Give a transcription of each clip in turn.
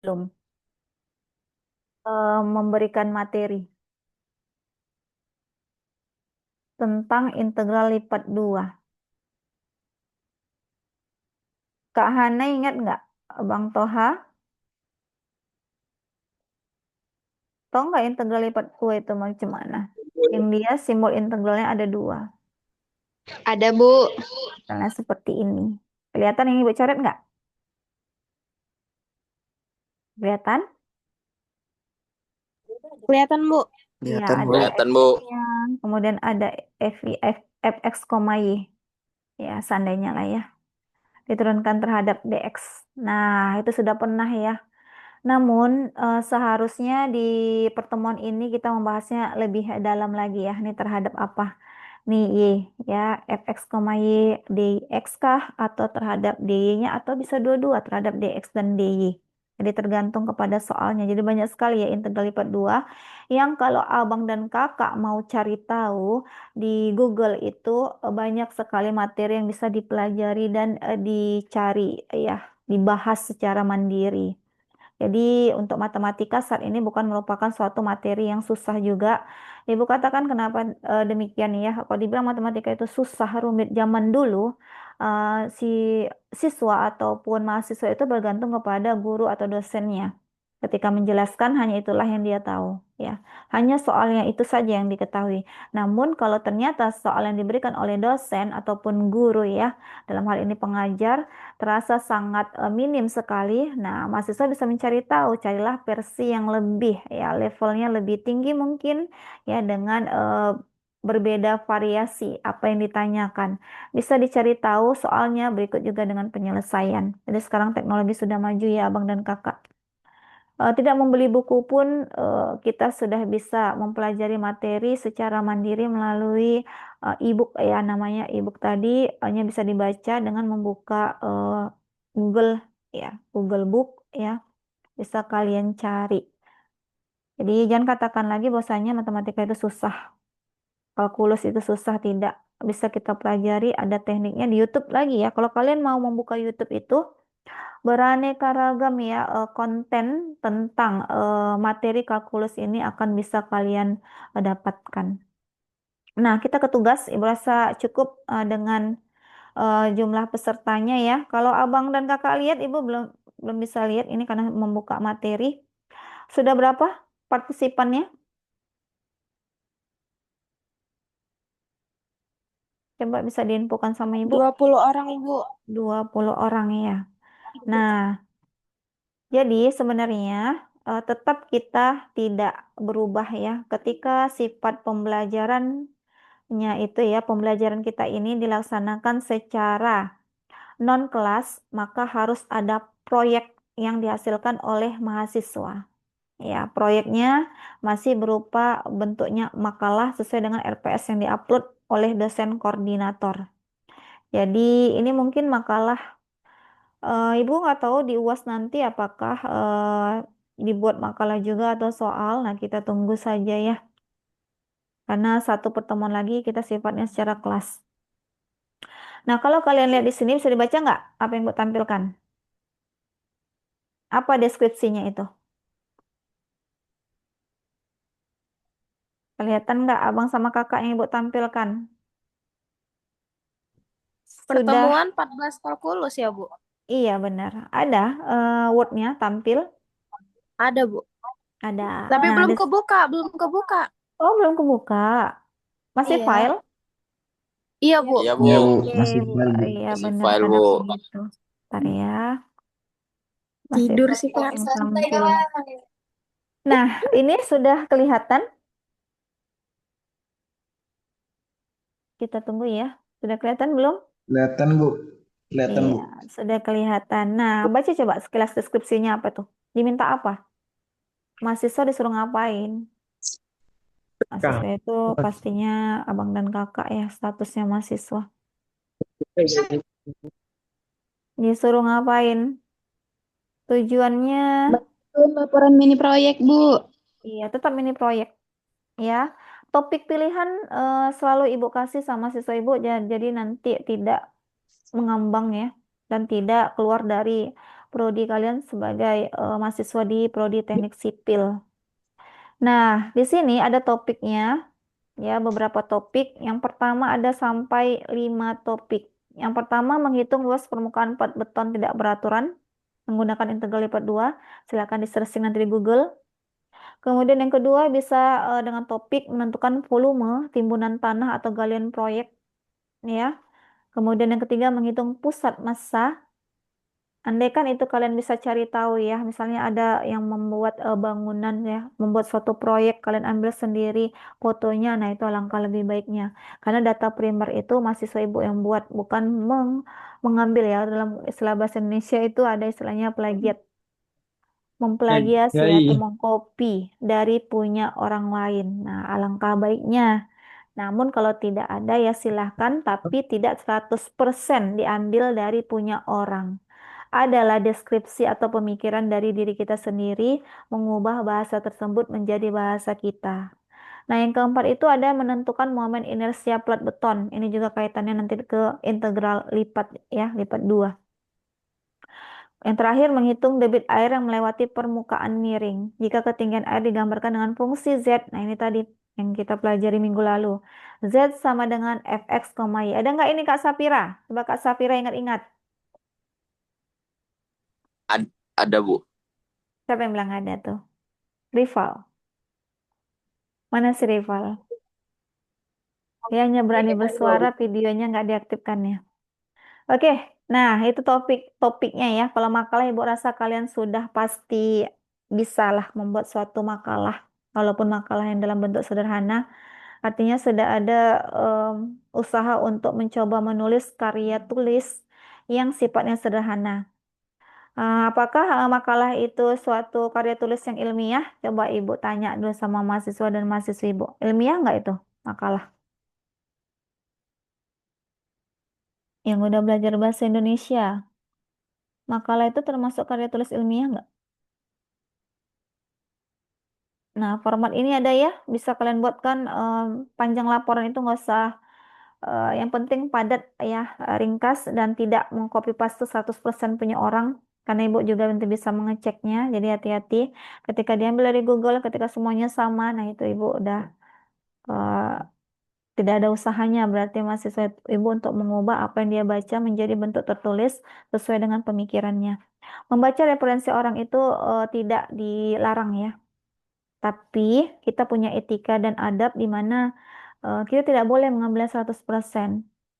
Belum. Memberikan materi tentang integral lipat 2. Kak Hana ingat nggak? Bang Toha, tahu nggak integral lipat 2 itu macam mana? Yang dia simbol integralnya ada 2. Ada, Bu. Misalnya seperti ini. Kelihatan yang Ibu coret nggak? Kelihatan? Kelihatan, Bu. Iya, Kelihatan, Bu. ada Kelihatan, Bu. x-nya, kemudian ada fx, y. Ya, seandainya lah ya. Diturunkan terhadap dx. Nah, itu sudah pernah ya. Namun seharusnya di pertemuan ini kita membahasnya lebih dalam lagi ya. Ini terhadap apa? Nih Y ya, fx, y dx kah? Atau terhadap dy-nya atau bisa dua-dua terhadap dx dan dy. Jadi tergantung kepada soalnya. Jadi banyak sekali ya integral lipat 2 yang kalau abang dan kakak mau cari tahu di Google itu banyak sekali materi yang bisa dipelajari dan dicari ya, dibahas secara mandiri. Jadi untuk matematika saat ini bukan merupakan suatu materi yang susah juga. Ibu katakan kenapa demikian ya? Kalau dibilang matematika itu susah, rumit zaman dulu, si siswa ataupun mahasiswa itu bergantung kepada guru atau dosennya. Ketika menjelaskan hanya itulah yang dia tahu, ya. Hanya soalnya itu saja yang diketahui. Namun kalau ternyata soal yang diberikan oleh dosen ataupun guru ya, dalam hal ini pengajar terasa sangat minim sekali. Nah, mahasiswa bisa mencari tahu, carilah versi yang lebih ya, levelnya lebih tinggi mungkin ya dengan berbeda variasi apa yang ditanyakan. Bisa dicari tahu soalnya berikut juga dengan penyelesaian. Jadi sekarang teknologi sudah maju ya, Abang dan Kakak. Tidak membeli buku pun kita sudah bisa mempelajari materi secara mandiri melalui e-book ya, namanya e-book tadi hanya bisa dibaca dengan membuka Google ya, Google Book ya, bisa kalian cari. Jadi jangan katakan lagi bahwasanya matematika itu susah, kalkulus itu susah, tidak. Bisa kita pelajari, ada tekniknya di YouTube lagi ya. Kalau kalian mau membuka YouTube itu beraneka ragam ya, konten tentang materi kalkulus ini akan bisa kalian dapatkan. Nah, kita ke tugas. Ibu rasa cukup dengan jumlah pesertanya ya. Kalau abang dan kakak lihat, ibu belum belum bisa lihat ini karena membuka materi. Sudah berapa partisipannya? Coba bisa diinfokan sama ibu. 20 orang, Ibu. 20 orang ya. Nah, jadi sebenarnya tetap kita tidak berubah ya ketika sifat pembelajarannya itu ya, pembelajaran kita ini dilaksanakan secara non kelas, maka harus ada proyek yang dihasilkan oleh mahasiswa. Ya, proyeknya masih berupa bentuknya makalah sesuai dengan RPS yang diupload oleh dosen koordinator. Jadi ini mungkin makalah. Ibu nggak tahu di UAS nanti apakah dibuat makalah juga atau soal. Nah, kita tunggu saja ya. Karena satu pertemuan lagi kita sifatnya secara kelas. Nah, kalau kalian lihat di sini bisa dibaca nggak apa yang Ibu tampilkan? Apa deskripsinya itu? Kelihatan nggak abang sama kakak yang Ibu tampilkan? Sudah, Pertemuan 14 kalkulus ya, Bu? iya benar. Ada Word-nya tampil. Ada, Bu. Ada. Tapi Nah, belum kebuka, belum kebuka. oh belum kebuka. Masih Iya. file? Iya, Bu. Iya, Bu. Iya Bu, Oke, masih Bu. file Bu. Iya Masih benar file, ada Bu. begitu. Bentar ya. Masih Tidur sih, Kak. processing tampil. Nah, ini sudah kelihatan. Kita tunggu ya. Sudah kelihatan belum? Kelihatan Bu, kelihatan Iya, Bu. sudah kelihatan. Nah, baca coba sekilas deskripsinya apa tuh? Diminta apa? Mahasiswa disuruh ngapain? Mahasiswa itu pastinya abang dan kakak ya, statusnya mahasiswa. Disuruh ngapain? Tujuannya, Bantu laporan mini proyek, Bu. iya tetap ini proyek ya. Topik pilihan selalu ibu kasih sama siswa ibu, jadi nanti tidak mengambang ya dan tidak keluar dari prodi kalian sebagai mahasiswa di prodi teknik sipil. Nah, di sini ada topiknya, ya, beberapa topik. Yang pertama ada sampai 5 topik. Yang pertama, menghitung luas permukaan plat beton tidak beraturan menggunakan integral lipat 2. Silakan di searching nanti di Google. Kemudian yang kedua bisa dengan topik menentukan volume timbunan tanah atau galian proyek, ya. Kemudian yang ketiga menghitung pusat massa. Andai kan itu kalian bisa cari tahu, ya, misalnya ada yang membuat bangunan, ya, membuat suatu proyek, kalian ambil sendiri fotonya, nah itu alangkah lebih baiknya. Karena data primer itu mahasiswa ibu yang buat, bukan mengambil, ya, dalam istilah bahasa Indonesia itu ada istilahnya plagiat, memplagiasi atau Yai. mengcopy dari punya orang lain. Nah, alangkah baiknya. Namun kalau tidak ada, ya silahkan, tapi tidak 100% diambil dari punya orang. Adalah deskripsi atau pemikiran dari diri kita sendiri, mengubah bahasa tersebut menjadi bahasa kita. Nah, yang keempat itu ada menentukan momen inersia plat beton. Ini juga kaitannya nanti ke integral lipat, ya, lipat 2. Yang terakhir, menghitung debit air yang melewati permukaan miring. Jika ketinggian air digambarkan dengan fungsi Z, nah ini tadi yang kita pelajari minggu lalu. Z sama dengan Fx, Y. Ada nggak ini Kak Sapira? Coba Kak Sapira ingat-ingat. Ada, Bu. Siapa yang bilang ada tuh? Rival. Mana si Rival? Dia hanya berani bersuara, videonya nggak diaktifkan, ya. Oke, nah itu topiknya, ya. Kalau makalah Ibu rasa kalian sudah pasti bisalah membuat suatu makalah, walaupun makalah yang dalam bentuk sederhana. Artinya sudah ada usaha untuk mencoba menulis karya tulis yang sifatnya sederhana. Apakah makalah itu suatu karya tulis yang ilmiah? Coba Ibu tanya dulu sama mahasiswa dan mahasiswi Ibu. Ilmiah nggak itu makalah? Yang udah belajar bahasa Indonesia, makalah itu termasuk karya tulis ilmiah nggak? Nah, format ini ada, ya, bisa kalian buatkan panjang laporan itu nggak usah, yang penting padat, ya, ringkas dan tidak mengcopy paste 100% punya orang, karena Ibu juga nanti bisa mengeceknya. Jadi hati-hati ketika diambil dari Google, ketika semuanya sama, nah itu Ibu udah eh, tidak ada usahanya, berarti mahasiswa Ibu untuk mengubah apa yang dia baca menjadi bentuk tertulis sesuai dengan pemikirannya. Membaca referensi orang itu tidak dilarang, ya. Tapi kita punya etika dan adab di mana kita tidak boleh mengambil 100%.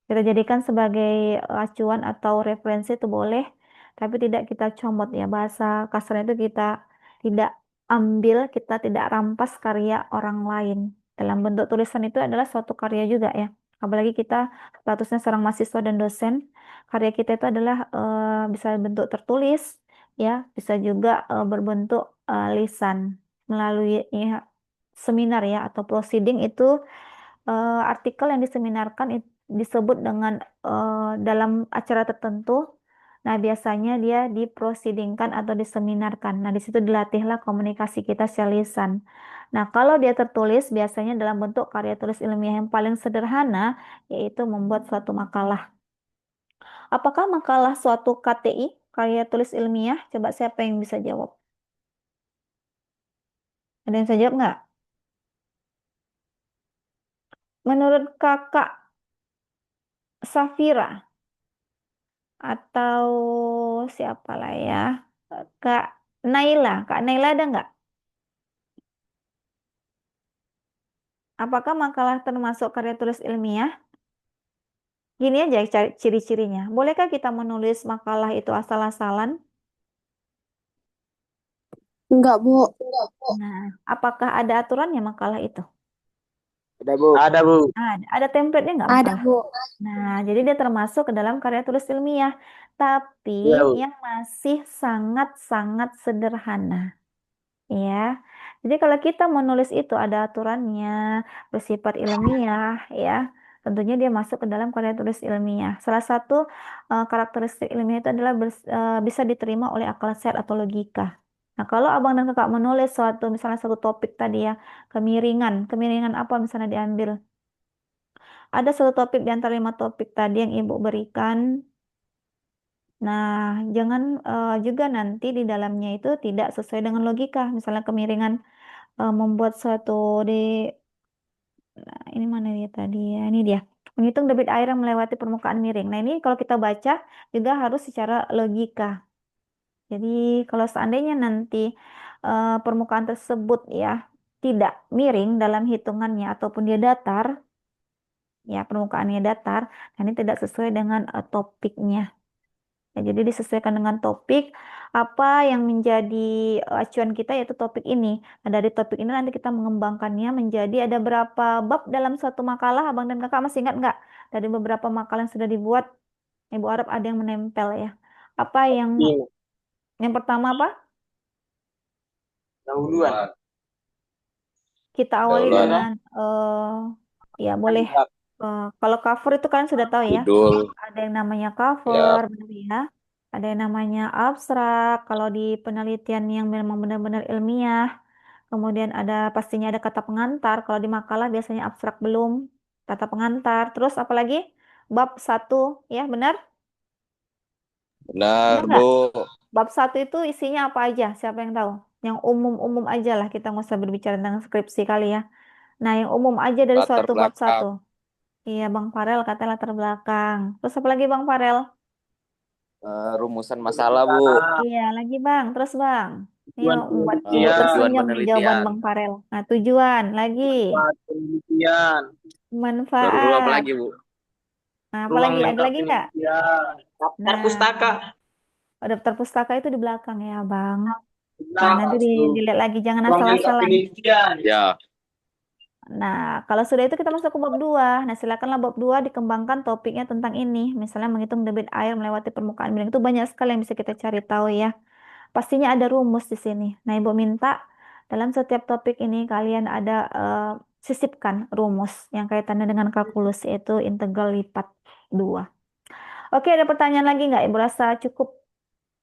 Kita jadikan sebagai acuan atau referensi itu boleh, tapi tidak kita comot, ya. Bahasa kasarnya itu kita tidak ambil, kita tidak rampas karya orang lain. Dalam bentuk tulisan itu adalah suatu karya juga, ya. Apalagi kita statusnya seorang mahasiswa dan dosen, karya kita itu adalah bisa bentuk tertulis, ya, bisa juga berbentuk lisan melalui, ya, seminar, ya, atau proceeding itu artikel yang diseminarkan disebut dengan dalam acara tertentu. Nah, biasanya dia diproceedingkan atau diseminarkan. Nah, di situ dilatihlah komunikasi kita secara lisan. Nah, kalau dia tertulis biasanya dalam bentuk karya tulis ilmiah yang paling sederhana, yaitu membuat suatu makalah. Apakah makalah suatu KTI, karya tulis ilmiah? Coba siapa yang bisa jawab? Ada yang bisa jawab nggak? Menurut kakak Safira atau siapa lah, ya, Kak Kak Naila ada nggak? Apakah makalah termasuk karya tulis ilmiah? Gini aja ciri-cirinya. Bolehkah kita menulis makalah itu asal-asalan? Enggak, Bu. Nah, apakah ada aturannya makalah itu? Ada, Bu. Ada, Bu. Ada template-nya nggak Ada, makalah? Bu. Nah, jadi dia termasuk ke dalam karya tulis ilmiah, tapi Iya, Bu. yang masih sangat-sangat sederhana. Ya, jadi kalau kita menulis itu ada aturannya, bersifat ilmiah, ya, tentunya dia masuk ke dalam karya tulis ilmiah. Salah satu karakteristik ilmiah itu adalah bisa diterima oleh akal sehat atau logika. Nah, kalau abang dan kakak menulis suatu, misalnya satu topik tadi, ya, kemiringan, kemiringan apa misalnya diambil? Ada satu topik di antara 5 topik tadi yang ibu berikan, Nah, jangan juga nanti di dalamnya itu tidak sesuai dengan logika. Misalnya kemiringan membuat suatu di nah, ini mana dia tadi ya? Ini dia. Menghitung debit air yang melewati permukaan miring. Nah, ini kalau kita baca juga harus secara logika. Jadi kalau seandainya nanti permukaan tersebut ya tidak miring dalam hitungannya ataupun dia datar, ya permukaannya datar, nah ini tidak sesuai dengan topiknya. Ya, jadi disesuaikan dengan topik apa yang menjadi acuan kita yaitu topik ini. Nah, dari topik ini nanti kita mengembangkannya menjadi ada berapa bab dalam suatu makalah, Abang dan Kakak masih ingat nggak? Dari beberapa makalah yang sudah dibuat, Ibu Arab ada yang menempel ya. Apa yang pertama apa? Dahuluan. Kita awali Dahuluan. dengan ya boleh. Kalau cover itu kan sudah tahu ya. Judul. Ada yang namanya Ya. cover, benar ya. Ada yang namanya abstrak. Kalau di penelitian yang memang benar-benar ilmiah, kemudian ada pastinya ada kata pengantar. Kalau di makalah biasanya abstrak belum, kata pengantar. Terus apa lagi? Bab satu, ya benar? Benar, Benar nggak? Bu. Bab satu itu isinya apa aja? Siapa yang tahu? Yang umum-umum aja lah. Kita nggak usah berbicara tentang skripsi kali ya. Nah, yang umum aja dari Latar suatu bab satu. belakang. Iya, Bang Farel kata latar belakang. Terus apa lagi Bang Farel? Rumusan masalah, Bu. Iya, lagi Bang. Terus Bang. Ini Tujuan membuat Ibu penelitian, Tujuan tersenyum nih jawaban penelitian. Bang Farel. Nah, tujuan lagi. manfaat penelitian, Baru apa Manfaat. lagi, Bu? Nah, apa ruang lagi? Ada lengkap lagi nggak? penelitian, daftar Nah, pustaka, daftar pustaka itu di belakang ya, Bang. Nah, nah, nanti dilihat lagi. Jangan ruang lengkap asal-asalan. penelitian. Ya. Nah, kalau sudah itu kita masuk ke bab 2. Nah, silakanlah bab 2 dikembangkan topiknya tentang ini. Misalnya menghitung debit air melewati permukaan miring. Itu banyak sekali yang bisa kita cari tahu ya. Pastinya ada rumus di sini. Nah, Ibu minta dalam setiap topik ini kalian ada sisipkan rumus yang kaitannya dengan kalkulus yaitu integral lipat 2. Oke, ada pertanyaan lagi nggak? Ibu rasa cukup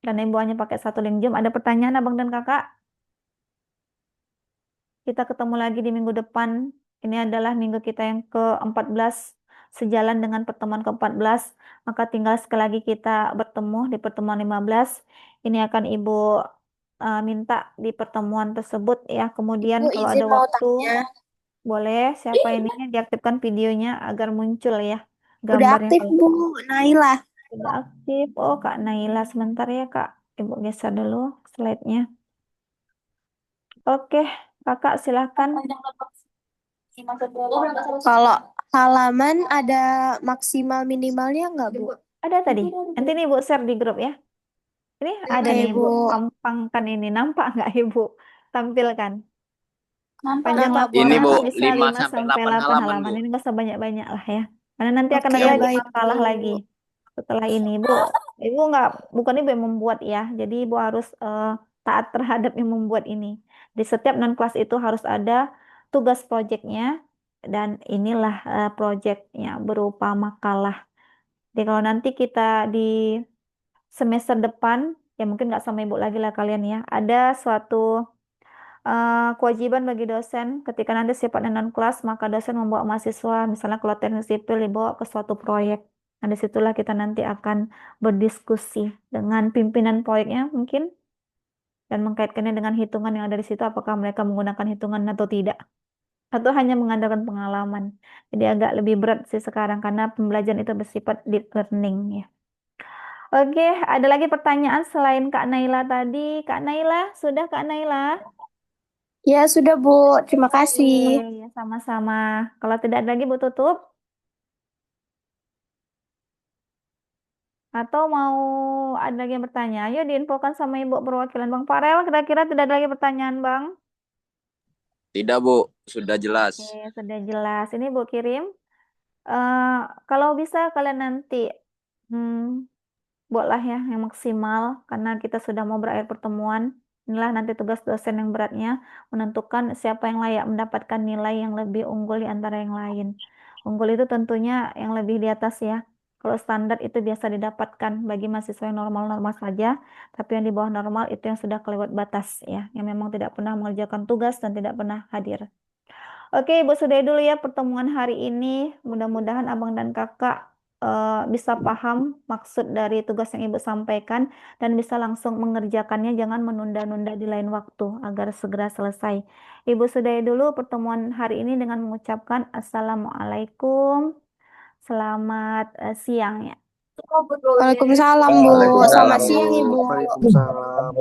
dan Ibu hanya pakai satu link Zoom. Ada pertanyaan Abang dan Kakak? Kita ketemu lagi di minggu depan. Ini adalah minggu kita yang ke-14, sejalan dengan pertemuan ke-14. Maka tinggal sekali lagi kita bertemu di pertemuan 15. Ini akan Ibu minta di pertemuan tersebut ya. Kemudian Ibu kalau izin ada mau waktu, tanya. boleh siapa ini diaktifkan videonya agar muncul ya Udah gambarnya. aktif Kalau Bu, Naila. sudah aktif, oh Kak Naila sebentar ya Kak. Ibu geser dulu slide-nya. Oke, Kakak silahkan. Kalau halaman ada maksimal minimalnya nggak Bu? Ada tadi. Nanti nih Ibu share di grup ya. Ini ada Oke nih Ibu. Bu. Pampangkan ini. Nampak nggak Ibu? Tampilkan. Panjang Nampak, Bu. Ini, Bu, laporannya bisa 5 5 sampai sampai 8 8 halaman, halaman. Bu. Ini nggak usah banyak-banyak lah ya. Karena nanti akan Oke, ada lagi baik, makalah Bu. lagi. Setelah ini, Bu. Ibu nggak, bukan Ibu yang membuat ya. Jadi Ibu harus taat terhadap yang membuat ini. Di setiap non-kelas itu harus ada tugas proyeknya. Dan inilah proyeknya berupa makalah. Jadi kalau nanti kita di semester depan, ya mungkin nggak sama ibu lagi lah kalian ya, ada suatu kewajiban bagi dosen ketika nanti sifatnya non kelas, maka dosen membawa mahasiswa, misalnya kalau teknik sipil dibawa ke suatu proyek. Nah, disitulah kita nanti akan berdiskusi dengan pimpinan proyeknya mungkin, dan mengkaitkannya dengan hitungan yang ada di situ, apakah mereka menggunakan hitungan atau tidak. Atau hanya mengandalkan pengalaman. Jadi agak lebih berat sih sekarang, karena pembelajaran itu bersifat deep learning ya. Oke, ada lagi pertanyaan selain Kak Naila tadi. Kak Naila, sudah Kak Naila? Ya sudah Bu, terima kasih. Oke, ya sama-sama. Kalau tidak ada lagi, Bu tutup. Atau mau ada lagi yang bertanya? Ayo diinfokan sama Ibu perwakilan Bang Farel. Kira-kira tidak ada lagi pertanyaan, Bang? Tidak, Bu. Sudah jelas. Oke, sudah jelas. Ini Bu kirim. Eh, kalau bisa kalian nanti hmm, buatlah ya yang maksimal karena kita sudah mau berakhir pertemuan. Inilah nanti tugas dosen yang beratnya menentukan siapa yang layak mendapatkan nilai yang lebih unggul di antara yang lain. Unggul itu tentunya yang lebih di atas ya. Kalau standar itu biasa didapatkan bagi mahasiswa yang normal-normal saja, tapi yang di bawah normal itu yang sudah kelewat batas ya, yang memang tidak pernah mengerjakan tugas dan tidak pernah hadir. Oke, Ibu sudahi dulu ya pertemuan hari ini. Mudah-mudahan Abang dan Kakak bisa paham maksud dari tugas yang Ibu sampaikan dan bisa langsung mengerjakannya, jangan menunda-nunda di lain waktu agar segera selesai. Ibu sudahi dulu pertemuan hari ini dengan mengucapkan Assalamualaikum, selamat siang ya. Waalaikumsalam, Bu. Selamat siang, Ibu. Waalaikumsalam.